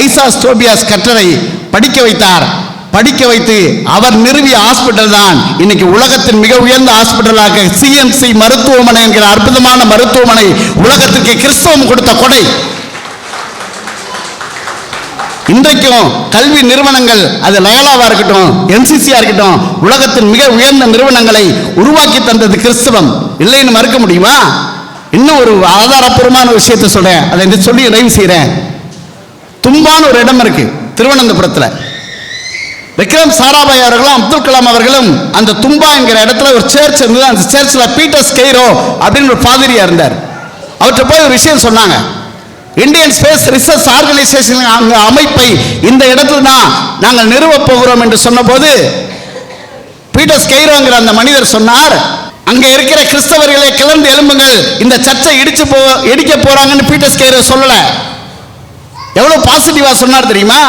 ஐசா ஸ்டோபியாஸ் கட்டரை படிக்க வைத்தார். படிக்க வைத்து அவர் நிறுவிய ஹாஸ்பிட்டல் தான் இன்னைக்கு உலகத்தின் மிக உயர்ந்த ஹாஸ்பிட்டலாக சிஎம்சி மருத்துவமனை என்கிற அற்புதமான மருத்துவமனை உலகத்திற்கு கிறிஸ்தவம் கொடுத்த கொடை. இன்றைக்கும் கல்வி நிறுவனங்கள், அது லயோலாவா இருக்கட்டும், என்சிசியா இருக்கட்டும், உலகத்தின் மிக உயர்ந்த நிறுவனங்களை உருவாக்கி தந்தது கிறிஸ்தவம். இல்லைன்னு மறுக்க முடியுமா? இன்னும் ஒரு ஆதாரப்பூர்வமான விஷயத்தை சொல்றேன், அதை சொல்லி நிறைவு செய்கிறேன். தும்பான்னு ஒரு இடம் இருக்கு திருவனந்தபுரத்தில். விக்ரம் சாராபாய் அவர்களும் அப்துல் கலாம் அவர்களும் அந்த தும்பா என்கிற இடத்துல ஒரு சர்ச் இருந்தது. அந்த சர்ச்சில் பீட்டர் ஸ்கெய்ரோ அப்படின்னு ஒரு பாதிரியா இருந்தார். அவர்கிட்ட போய் ஒரு விஷயம் சொன்னாங்க. இந்தியன் ஸ்பேஸ் ரிசர்ச் ஆர்கனைசேஷன் அமைப்பை இந்த இடத்துல தான் நாங்கள் நிறுவப் போகிறோம் என்று சொன்னபோது பீட்டர் ஸ்கெய்ரோங்கிற அந்த மனிதர் சொன்னார், அங்க இருக்கிற கிறிஸ்தவர்களை கிளர்ந்து எழும்புங்கள், இந்த சர்ச்சை இடிக்க போறாங்கன்னு பீட்டர் ஸ்கெய்ரோ சொல்லல. எவ்வளவு பாசிட்டிவா சொன்னார் தெரியுமா?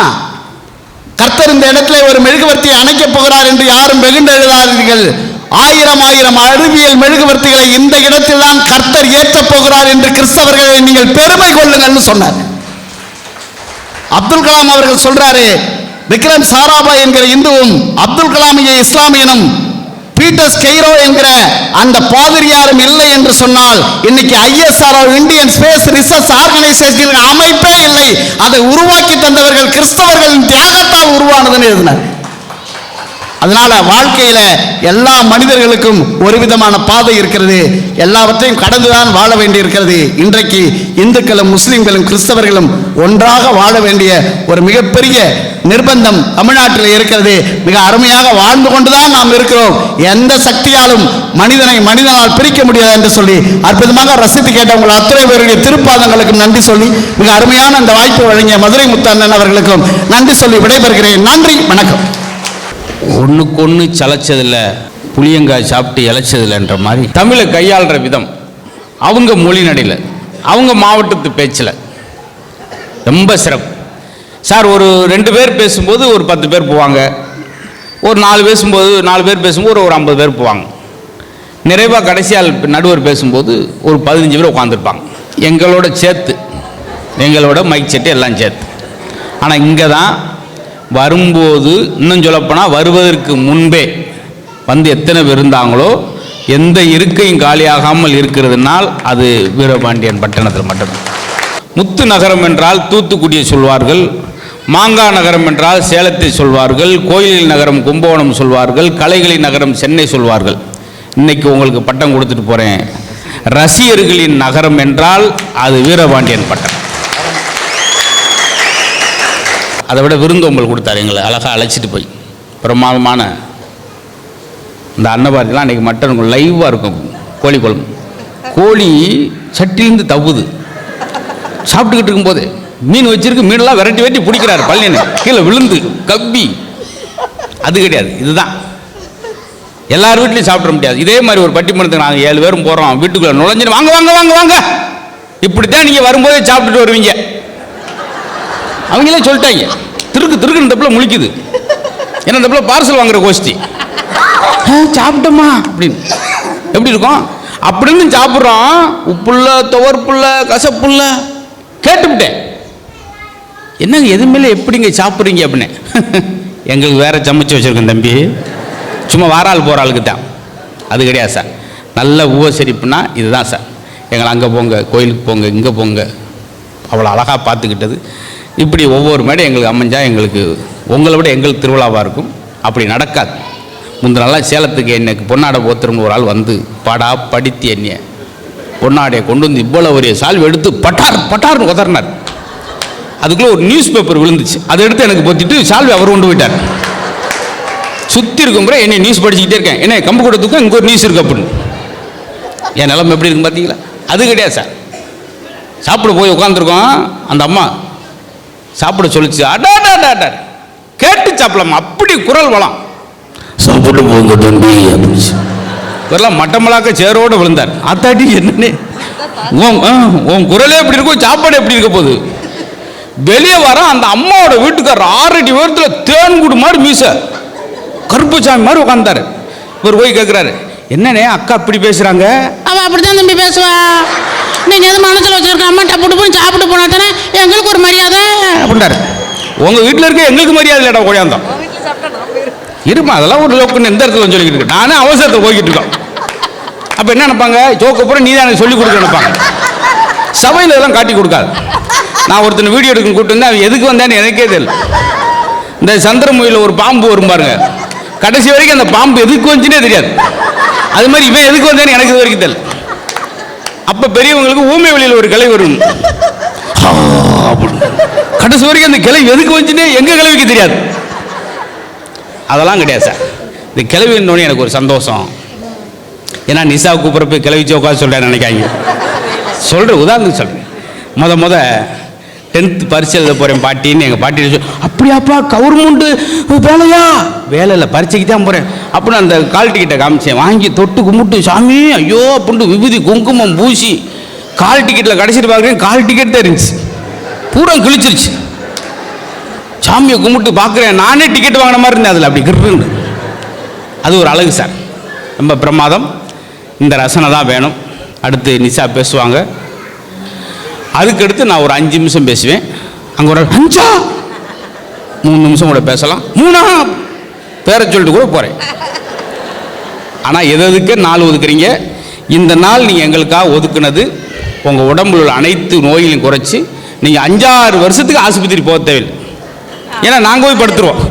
கர்த்தர் இந்த இடத்துல ஒரு மெழுகுவர்த்தியை அணைக்க போகிறார் என்று யாரும் வெகுண்டு எழுதாதீர்கள். 1000 அறிவியல் மெழுகுவர்த்திகளை இந்த இடத்தில் தான் கர்த்தர் ஏற்றப் போகிறார் என்று கிறிஸ்தவர்களை நீங்கள் பெருமை கொள்ளுங்கள்னு சொன்னார். அப்துல் கலாம் அவர்கள் சொல்றாரு, விக்ரம் சாராபாய் என்கிற இந்துவும் அப்துல் கலாம் இஸ்லாமியனும் பீட்டர் ஸ்கெய்ரோ என்கிற அந்த பாதிரியாரும் இல்லை என்று சொன்னால் இன்னைக்கு ISRO Indian space research organisation அமைப்பே இல்லை. அதை உருவாக்கி தந்தவர்கள் கிறிஸ்தவர்களின் தியாகத்தால் உருவானதுன்னு எழுதினார். அதனால வாழ்க்கையில எல்லா மனிதர்களுக்கும் ஒரு விதமான பாதை இருக்கிறது. எல்லாவற்றையும் கடந்துதான் வாழ வேண்டி இருக்கிறது. இன்றைக்கு இந்துக்களும் முஸ்லிம்களும் கிறிஸ்தவர்களும் ஒன்றாக வாழ வேண்டிய ஒரு மிகப்பெரிய நிர்பந்தம் தமிழ்நாட்டில் இருக்கிறது. மிக அருமையாக வாழ்ந்து கொண்டுதான் நாம் இருக்கிறோம். எந்த சக்தியாலும் மனிதனை மனிதனால் பிரிக்க முடியாது என்று சொல்லி அற்புதமாக ரசித்து கேட்ட உங்கள் அத்தனை பேருடைய திருப்பாதங்களுக்கும் நன்றி சொல்லி மிக அருமையான அந்த வாய்ப்பு வழங்கிய மதுரை முத்தண்ணன் அவர்களுக்கும் நன்றி சொல்லி விடைபெறுகிறேன். நன்றி, வணக்கம். ஒன்றுக்கொன்று சளைச்சதில்ல, புளியங்காய் சாப்பிட்டு இழைச்சதில்லைன்ற மாதிரி தமிழை கையாளுற விதம், அவங்க மொழி நடையில், அவங்க மாவட்டத்து பேச்சில் ரொம்ப சிறப்பு சார். ஒரு 2 பேர் பேசும்போது ஒரு 10 பேர் போவாங்க, ஒரு 4 பேர் பேசும்போது ஒரு 50 பேர் போவாங்க. நிறைவாக கடைசியால் நடுவர் பேசும்போது ஒரு 15 பேர் உட்காந்துருப்பாங்க. எங்களோட சேர்த்து, எங்களோட மைக் செட்டு எல்லாம் சேர்த்து. ஆனால் இங்கே தான் வரும்போது, இன்னும் சொல்லப்போனால் வருவதற்கு முன்பே வந்து எத்தனை பேர் இருந்தாங்களோ, எந்த இருக்கையும் காலியாகாமல் இருக்கிறதுனால் அது வீரபாண்டியன் பட்டணத்தில் மட்டும்தான். முத்து நகரம் என்றால் தூத்துக்குடியை சொல்வார்கள், மாங்கா நகரம் என்றால் சேலத்தை சொல்வார்கள், கோயில் நகரம் கும்பகோணம் சொல்வார்கள், கலைகளின் நகரம் சென்னை சொல்வார்கள். இன்னைக்கு உங்களுக்கு பட்டம் கொடுத்துட்டு போகிறேன், ரசிகர்களின் நகரம் என்றால் அது வீரபாண்டியன் பட்டம். அதை விட விருந்தோம்பல் கொடுத்தாரு, எங்களை அழகாக அழைச்சிட்டு போய் பிரமாதமான இந்த அன்னபாரதிலாம் அன்றைக்கி மட்டன் லைவாக இருக்கும். கோழி குழம்பு, கோழி சட்டிலேருந்து தவுது. சாப்பிட்டுக்கிட்டு இருக்கும்போது மீன் வச்சிருக்கு, மீனெல்லாம் விரட்டி பிடிக்கிறாரு பள்ளின்னு, கீழே விழுந்து கப்பி. அது கிடையாது, இதுதான் எல்லார் வீட்லையும் சாப்பிட முடியாது. இதே மாதிரி ஒரு பட்டிமன்றத்துக்கு நாங்கள் 7 பேரும் போகிறோம், வீட்டுக்குள்ளே நுழைஞ்சிட்டு வாங்க வாங்க வாங்க வாங்க, இப்படித்தான் நீங்கள் வரும்போதே சாப்பிட்டுட்டு வருவீங்க. அவங்களே சொல்லிட்டாங்க, திருக்கு இந்த பிள்ளை முழிக்குது, ஏன்னா இந்த பிள்ளை பார்சல் வாங்குற கோஷ்டி. சாப்பிட்டோமா அப்படின்னு எப்படி இருக்கும் அப்படின்னு சாப்பிட்றோம். உப்புள்ள, துவர்ப்புள்ள, கசப்புள்ள கேட்டுவிட்டேன். என்னங்க எதுவுமே எப்படிங்க சாப்பிட்றீங்க அப்படின்னு. எங்களுக்கு வேற சமைச்சு வச்சுருக்கோம் தம்பி, சும்மா வாராள் போகிற ஆளுக்கு தான். அது கிடையாது சார். நல்ல உபசரிப்புனா இதுதான் சார். எங்களை அங்கே போங்க, கோயிலுக்கு போங்க, இங்கே போங்க, அவ்வளோ அழகாக பார்த்துக்கிட்டது. இப்படி ஒவ்வொரு மேடம் எங்களுக்கு அமைஞ்சா எங்களுக்கு உங்களை விட எங்களுக்கு திருவிழாவாக இருக்கும். அப்படி நடக்காது. முந்தின நாளாக சேலத்துக்கு எனக்கு பொன்னாடை போத்துறோம்னு ஒரு ஆள் வந்து பாடா படித்து என்னைய பொன்னாடையை கொண்டு வந்து இவ்வளோ ஒரு சால்வை எடுத்து பட்டார்னு உதறினார். அதுக்குள்ளே ஒரு நியூஸ் பேப்பர் விழுந்துச்சு, அதை எடுத்து எனக்கு பொத்திட்டு சால்வை அவர் கொண்டு போயிட்டார். சுற்றி இருக்கும் பிறகு என்னை நியூஸ் படிச்சுக்கிட்டே இருக்கேன், என்ன கம்பு கொடுத்துக்கும் இங்கே ஒரு நியூஸ் இருக்கு அப்படின்னு. என் நிலைமை எப்படி இருக்குன்னு பார்த்தீங்களா? அது கிடையாது சார். சாப்பிட போய் உட்காந்துருக்கோம், அந்த அம்மா சாப்பிட சொல்லிச்சு, அடாடாடாடா கேட்டு சாப்பிடலாமா, அப்படி குரல் வளம், சாப்பிட்டு போங்க தம்பி அப்படிச்சு. இவரெல்லாம் மட்டமலாக்க சேரோடு விழுந்தார். அத்தாட்டி என்னன்னு உன் குரலே எப்படி இருக்கும், சாப்பாடு எப்படி இருக்க போகுது. வெளியே வர அந்த அம்மாவோட வீட்டுக்காரர் 6 அடி உயரத்தில் தேன்குடு மாதிரி மீச கருப்புசாமி மாதிரி உட்காந்தாரு. இவர் போய் கேட்குறாரு, என்னண்ணே அக்கா இப்படி பேசுகிறாங்க? அவள் அப்படித்தான் தம்பி பேசுவா. நீங்கள் எது மனசில் வச்சுருக்க அம்மா டப்பு போய் சாப்பிட்டு போனா தானே எங்களுக்கு ஒரு மரியாதை அப்படின்றாரு. உங்கள் வீட்டில் இருக்க எங்களுக்கு மரியாதை இல்லைடா கொடையாந்தோம் இருமா, அதெல்லாம் ஒரு லோக்குன்னு எந்த இடத்துல சொல்லிக்கிட்டு இருக்கு. நானே அவசரத்தில் போய்கிட்டு இருக்கோம். அப்போ என்ன நினைப்பாங்க, ஜோக்கு அப்புறம் நீ தான் எனக்கு சொல்லிக் கொடுக்க நினைப்பாங்க. சபையில் இதெல்லாம் காட்டி கொடுக்காது. நான் ஒருத்தனை வீடியோ எடுக்க கூப்பிட்டு அவன் எதுக்கு வந்தேன்னு எனக்கே தெரியல. இந்த சந்திரமுகியில் ஒரு பாம்பு வரும் பாருங்க, கடைசி வரைக்கும் அந்த பாம்பு எதுக்கு வந்துச்சுன்னே தெரியாது. அது மாதிரி இவன் எதுக்கு வந்தேன்னு எனக்கு இது வரைக்கும் தெரியல. அப்போ பெரியவங்களுக்கு ஊமை வெளியில் ஒரு கிளை வரும், கடைசி வரைக்கும் அந்த கிளை எதுக்கு வந்துச்சுன்னே எங்க கிளவிக்கு தெரியாது. அதெல்லாம் கிடையாது சார். இந்த கிளவி இருந்தோடனே எனக்கு ஒரு சந்தோஷம். ஏன்னா நிசா கூப்பிட்றப்ப கிளவிச்சு உட்காந்து சொல்கிறேன் நினைக்காங்க. சொல்கிறேன், உதாரணத்துக்கு சொல்கிறேன். முத 10th பரீட்சை எழுத போகிறேன் பாட்டின்னு எங்கள் பாட்டி சொல்லி, அப்படியாப்பா கவர்மெண்ட்டு வேலையா? வேலை இல்லை, பரீட்சைக்கு தான் போகிறேன் அப்படின்னு அந்த கால் டிக்கெட்டை காமிச்சேன். வாங்கி தொட்டு கும்பிட்டு, சாமி ஐயோ அப்படின்ட்டு விபூதி குங்குமம் பூசி கால் டிக்கெட்டில் கடைசிட்டு பார்க்குறேன், கால் டிக்கெட் தான் இருந்துச்சு, பூரா கிழிச்சிருச்சு. சாமியை கும்பிட்டு பார்க்குறேன், நானே டிக்கெட் வாங்கின மாதிரி இருந்தேன் அதில், அப்படி கிருன்னு. அது ஒரு அழகு சார், ரொம்ப பிரமாதம். இந்த ரசனை தான் வேணும். அடுத்து நிஷா பேசுவாங்க. அதுக்கடுத்து நான் ஒரு 5 நிமிஷம் பேசுவேன். அங்கே ஒரு 3 நிமிஷம் கூட பேசலாம். 3 பேரை சொல்லிட்டு கூட போகிறேன். ஆனால் எதுக்கு நாள் ஒதுக்குறீங்க? இந்த நாள் நீங்கள் எங்களுக்காக ஒதுக்குனது உங்கள் உடம்புல உள்ள அனைத்து நோயிலையும் குறைச்சி நீங்கள் 5-6 வருஷத்துக்கு ஆஸ்பத்திரி போக தேவையில்லை. ஏன்னா நாங்கள் போய் படுத்துருவோம்.